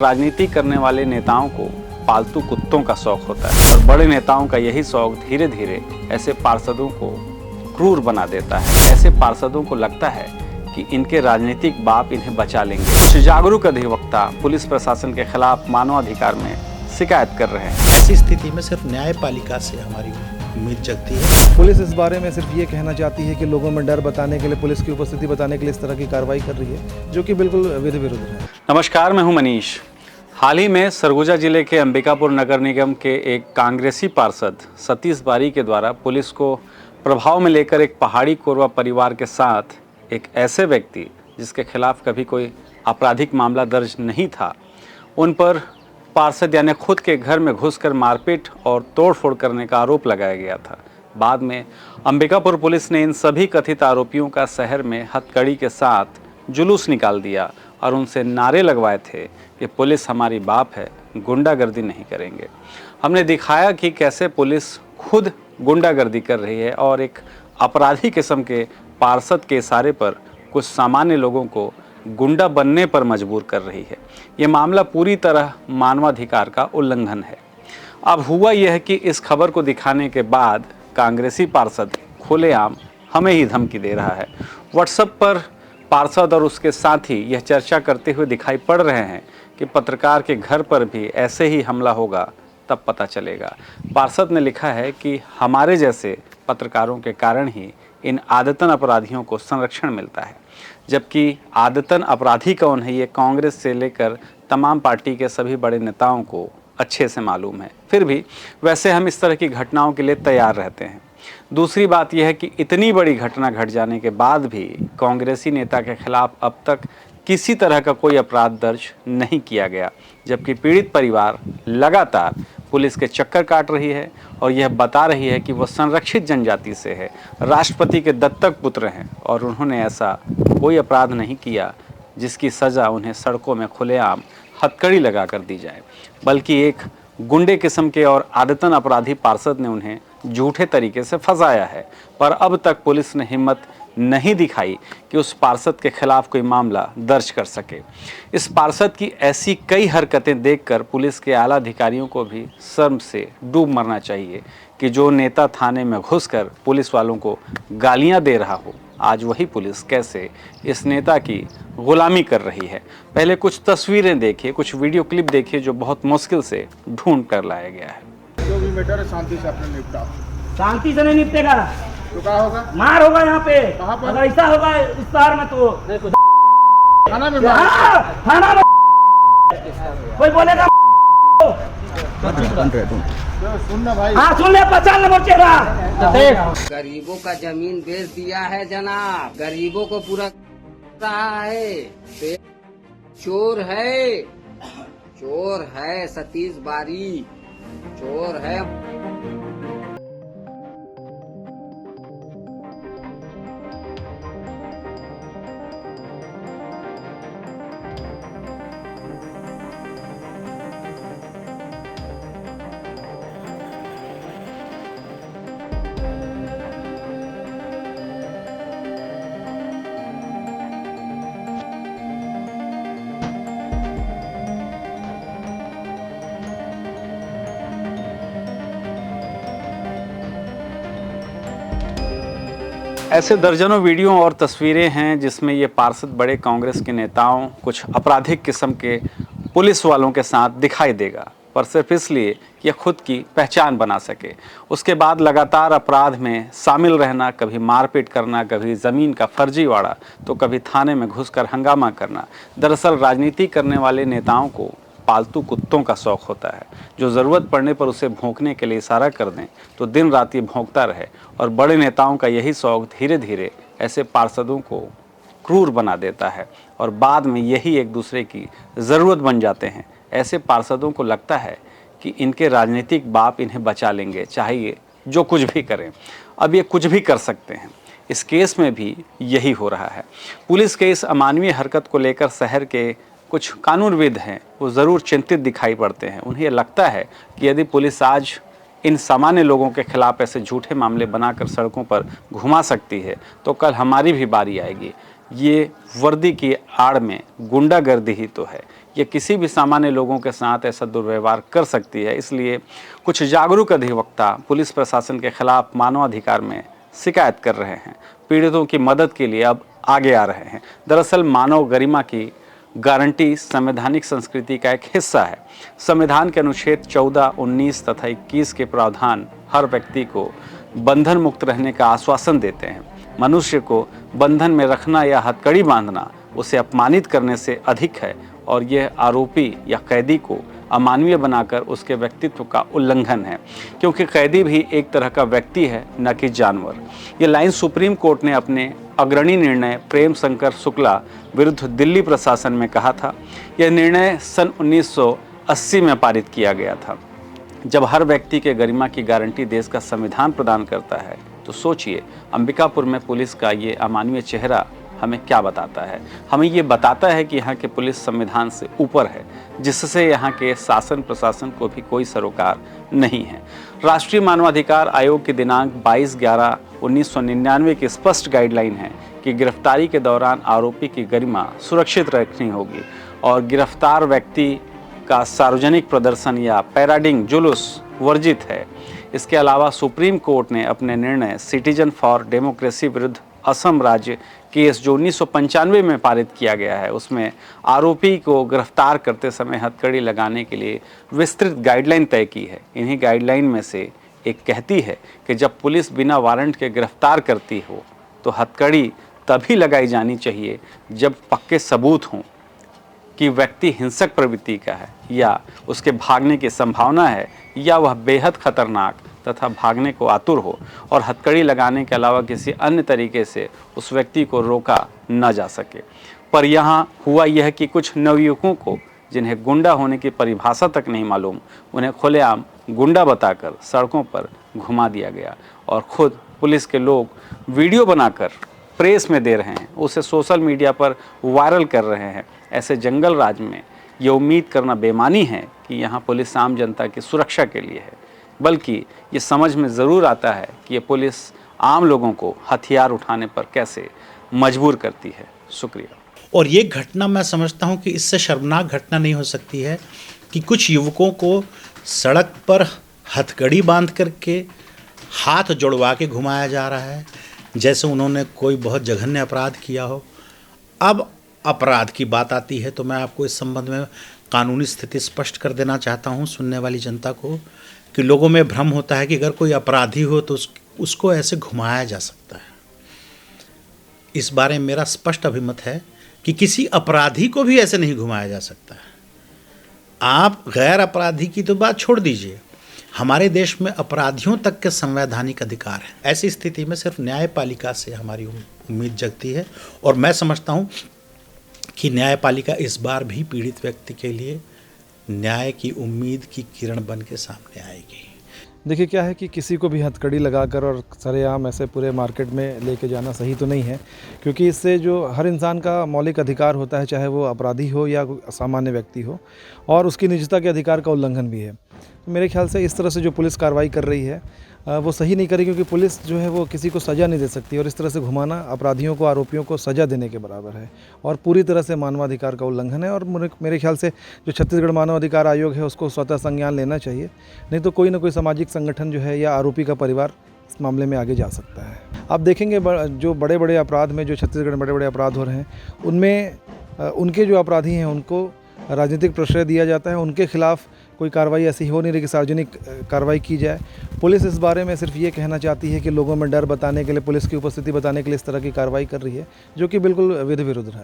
राजनीति करने वाले नेताओं को पालतू कुत्तों का शौक होता है और बड़े नेताओं का यही शौक धीरे धीरे ऐसे पार्षदों को क्रूर बना देता है। ऐसे पार्षदों को लगता है कि इनके राजनीतिक बाप इन्हें बचा लेंगे। कुछ जागरूक अधिवक्ता पुलिस प्रशासन के खिलाफ मानवाधिकार में शिकायत कर रहे हैं। ऐसी स्थिति में सिर्फ न्यायपालिका से हमारी उम्मीद जगती है। पुलिस इस बारे में सिर्फ ये कहना चाहती है कि लोगों में डर बताने के लिए, पुलिस की उपस्थिति बताने के लिए इस तरह की कार्रवाई कर रही है, जो कि बिल्कुल विधि विरुद्ध है। नमस्कार, मैं हूं मनीष। हाल ही में सरगुजा जिले के अंबिकापुर नगर निगम के एक कांग्रेसी पार्षद सतीश बारी के द्वारा पुलिस को प्रभाव में लेकर एक पहाड़ी कोरवा परिवार के साथ एक ऐसे व्यक्ति जिसके खिलाफ कभी कोई आपराधिक मामला दर्ज नहीं था, उन पर पार्षद यानी खुद के घर में घुसकर मारपीट और तोड़फोड़ करने का आरोप लगाया गया था। बाद में अंबिकापुर पुलिस ने इन सभी कथित आरोपियों का शहर में हथकड़ी के साथ जुलूस निकाल दिया और उनसे नारे लगवाए थे कि पुलिस हमारी बाप है, गुंडागर्दी नहीं करेंगे। हमने दिखाया कि कैसे पुलिस खुद गुंडागर्दी कर रही है और एक अपराधी किस्म के पार्षद के इशारे पर कुछ सामान्य लोगों को गुंडा बनने पर मजबूर कर रही है। ये मामला पूरी तरह मानवाधिकार का उल्लंघन है। अब हुआ यह कि इस खबर को दिखाने के बाद कांग्रेसी पार्षद खुलेआम हमें ही धमकी दे रहा है। व्हाट्सएप पर पार्षद और उसके साथी यह चर्चा करते हुए दिखाई पड़ रहे हैं कि पत्रकार के घर पर भी ऐसे ही हमला होगा, तब पता चलेगा। पार्षद ने लिखा है कि हमारे जैसे पत्रकारों के कारण ही इन आदतन अपराधियों को संरक्षण मिलता है, जबकि आदतन अपराधी कौन है ये कांग्रेस से लेकर तमाम पार्टी के सभी बड़े नेताओं को अच्छे से मालूम है। फिर भी वैसे हम इस तरह की घटनाओं के लिए तैयार रहते हैं। दूसरी बात यह है कि इतनी बड़ी घटना घट जाने के बाद भी कांग्रेसी नेता के खिलाफ अब तक किसी तरह का कोई अपराध दर्ज नहीं किया गया, जबकि पीड़ित परिवार लगातार पुलिस के चक्कर काट रही है और यह बता रही है कि वह संरक्षित जनजाति से है, राष्ट्रपति के दत्तक पुत्र हैं और उन्होंने ऐसा कोई अपराध नहीं किया जिसकी सज़ा उन्हें सड़कों में खुलेआम हथकड़ी लगा कर दी जाए, बल्कि एक गुंडे किस्म के और आदतन अपराधी पार्षद ने उन्हें झूठे तरीके से फंसाया है। पर अब तक पुलिस ने हिम्मत नहीं दिखाई कि उस पार्षद के खिलाफ कोई मामला दर्ज कर सके। इस पार्षद की ऐसी कई हरकतें देखकर पुलिस के आला अधिकारियों को भी शर्म से डूब मरना चाहिए कि जो नेता थाने में घुसकर पुलिस वालों को गालियां दे रहा हो, आज वही पुलिस कैसे इस नेता की गुलामी कर रही है। पहले कुछ तस्वीरें देखिए, कुछ वीडियो क्लिप देखिए जो बहुत मुश्किल से ढूंढ कर लाया गया है। जो भी मैटर है शांति से अपने निपटा। शांति से नहीं निपटेगा तो क्या होगा? मार होगा यहाँ पे। कहाँ पर? अगर ऐसा होगा इस शहर में तो थाना में थाना में कोई बोलेगा सुनना भाई। हाँ सुन ले, 50 नंबर चेहरा। गरीबों का जमीन बेच दिया है जनाब, गरीबों को पूरा रहा है। चोर है, चोर है सतीश बारी, चोर है। ऐसे दर्जनों वीडियो और तस्वीरें हैं जिसमें ये पार्षद बड़े कांग्रेस के नेताओं, कुछ आपराधिक किस्म के पुलिस वालों के साथ दिखाई देगा, पर सिर्फ इसलिए कि यह खुद की पहचान बना सके। उसके बाद लगातार अपराध में शामिल रहना, कभी मारपीट करना, कभी ज़मीन का फर्जीवाड़ा, तो कभी थाने में घुसकर हंगामा करना। दरअसल राजनीति करने वाले नेताओं को पालतू कुत्तों का शौक होता है, जो ज़रूरत पड़ने पर उसे भौंकने के लिए इशारा कर दें तो दिन रात ये भौंकता रहे। और बड़े नेताओं का यही शौक धीरे धीरे ऐसे पार्षदों को क्रूर बना देता है और बाद में यही एक दूसरे की ज़रूरत बन जाते हैं। ऐसे पार्षदों को लगता है कि इनके राजनीतिक बाप इन्हें बचा लेंगे, चाहे ये जो कुछ भी करें। अब ये कुछ भी कर सकते हैं। इस केस में भी यही हो रहा है। पुलिस के इस अमानवीय हरकत को लेकर शहर के कुछ कानूनविद हैं, वो ज़रूर चिंतित दिखाई पड़ते हैं। उन्हें लगता है कि यदि पुलिस आज इन सामान्य लोगों के खिलाफ ऐसे झूठे मामले बनाकर सड़कों पर घुमा सकती है तो कल हमारी भी बारी आएगी। ये वर्दी की आड़ में गुंडागर्दी ही तो है। ये किसी भी सामान्य लोगों के साथ ऐसा दुर्व्यवहार कर सकती है। इसलिए कुछ जागरूक अधिवक्ता पुलिस प्रशासन के खिलाफ मानवाधिकार में शिकायत कर रहे हैं। पीड़ितों की मदद के लिए अब आगे आ रहे हैं। दरअसल मानव गरिमा की गारंटी संवैधानिक संस्कृति का एक हिस्सा है। संविधान के अनुच्छेद 14, 19 तथा 21 के प्रावधान हर व्यक्ति को बंधन मुक्त रहने का आश्वासन देते हैं। मनुष्य को बंधन में रखना या हथकड़ी बांधना उसे अपमानित करने से अधिक है और यह आरोपी या कैदी को अमानवीय बनाकर उसके व्यक्तित्व का उल्लंघन है, क्योंकि कैदी भी एक तरह का व्यक्ति है, न कि जानवर। ये लाइन सुप्रीम कोर्ट ने अपने अग्रणी निर्णय प्रेम शंकर शुक्ला विरुद्ध दिल्ली प्रशासन में कहा था। यह निर्णय सन 1980 में पारित किया गया था। जब हर व्यक्ति के गरिमा की गारंटी देश का संविधान प्रदान करता है तो सोचिए अंबिकापुर में पुलिस का ये अमानवीय चेहरा हमें क्या बताता है। हमें ये बताता है कि यहाँ के पुलिस संविधान से ऊपर है, जिससे यहाँ के शासन प्रशासन को भी कोई सरोकार नहीं है। राष्ट्रीय मानवाधिकार आयोग की दिनांक 22/11/1999 की स्पष्ट गाइडलाइन है कि गिरफ्तारी के दौरान आरोपी की गरिमा सुरक्षित रखनी होगी और गिरफ्तार व्यक्ति का सार्वजनिक प्रदर्शन या पैराडिंग जुलूस वर्जित है। इसके अलावा सुप्रीम कोर्ट ने अपने निर्णय सिटीजन फॉर डेमोक्रेसी विरुद्ध असम राज्य केस जो 1995 में पारित किया गया है, उसमें आरोपी को गिरफ्तार करते समय हथकड़ी लगाने के लिए विस्तृत गाइडलाइन तय की है। इन्हीं गाइडलाइन में से एक कहती है कि जब पुलिस बिना वारंट के गिरफ्तार करती हो तो हथकड़ी तभी लगाई जानी चाहिए जब पक्के सबूत हों कि व्यक्ति हिंसक प्रवृत्ति का है या उसके भागने की संभावना है या वह बेहद खतरनाक तथा भागने को आतुर हो और हथकड़ी लगाने के अलावा किसी अन्य तरीके से उस व्यक्ति को रोका न जा सके। पर यहाँ हुआ यह कि कुछ नवयुवकों को, जिन्हें गुंडा होने की परिभाषा तक नहीं मालूम, उन्हें खुलेआम गुंडा बताकर सड़कों पर घुमा दिया गया और खुद पुलिस के लोग वीडियो बनाकर प्रेस में दे रहे हैं, उसे सोशल मीडिया पर वायरल कर रहे हैं। ऐसे जंगल राज में ये उम्मीद करना बेमानी है कि यहाँ पुलिस आम जनता की सुरक्षा के लिए है, बल्कि ये समझ में ज़रूर आता है कि ये पुलिस आम लोगों को हथियार उठाने पर कैसे मजबूर करती है। शुक्रिया। और ये घटना मैं समझता हूँ कि इससे शर्मनाक घटना नहीं हो सकती है कि कुछ युवकों को सड़क पर हथकड़ी बांध करके हाथ जुड़वा के घुमाया जा रहा है, जैसे उन्होंने कोई बहुत जघन्य अपराध किया हो। अब अपराध की बात आती है तो मैं आपको इस संबंध में कानूनी स्थिति स्पष्ट कर देना चाहता हूँ सुनने वाली जनता को, कि लोगों में भ्रम होता है कि अगर कोई अपराधी हो तो उसको ऐसे घुमाया जा सकता है। इस बारे में मेरा स्पष्ट अभिमत है कि किसी अपराधी को भी ऐसे नहीं घुमाया जा सकता है। आप गैर अपराधी की तो बात छोड़ दीजिए, हमारे देश में अपराधियों तक के संवैधानिक अधिकार है। ऐसी स्थिति में सिर्फ न्यायपालिका से हमारी उम्मीद जगती है और मैं समझता हूँ कि न्यायपालिका इस बार भी पीड़ित व्यक्ति के लिए न्याय की उम्मीद की किरण बन के सामने आएगी। देखिए क्या है कि किसी को भी हथकड़ी लगाकर और सरेआम ऐसे पूरे मार्केट में लेके जाना सही तो नहीं है, क्योंकि इससे जो हर इंसान का मौलिक अधिकार होता है, चाहे वो अपराधी हो या सामान्य व्यक्ति हो, और उसकी निजता के अधिकार का उल्लंघन भी है। तो मेरे ख्याल से इस तरह से जो पुलिस कार्रवाई कर रही है वो सही नहीं करेगी, क्योंकि पुलिस जो है वो किसी को सज़ा नहीं दे सकती और इस तरह से घुमाना अपराधियों को, आरोपियों को सज़ा देने के बराबर है और पूरी तरह से मानवाधिकार का उल्लंघन है। और मेरे ख्याल से जो छत्तीसगढ़ मानवाधिकार आयोग है उसको स्वतः संज्ञान लेना चाहिए, नहीं तो कोई ना कोई सामाजिक संगठन जो है या आरोपी का परिवार इस मामले में आगे जा सकता है। आप देखेंगे जो बड़े बड़े अपराध में, जो छत्तीसगढ़ में बड़े बड़े अपराध हो रहे हैं, उनमें उनके जो अपराधी हैं उनको राजनीतिक प्रश्रय दिया जाता है, उनके खिलाफ कोई कार्रवाई ऐसी हो नहीं रही कि सार्वजनिक कार्रवाई की जाए। पुलिस इस बारे में सिर्फ ये कहना चाहती है कि लोगों में डर बताने के लिए, पुलिस की उपस्थिति बताने के लिए इस तरह की कार्रवाई कर रही है, जो कि बिल्कुल विधि विरुद्ध है।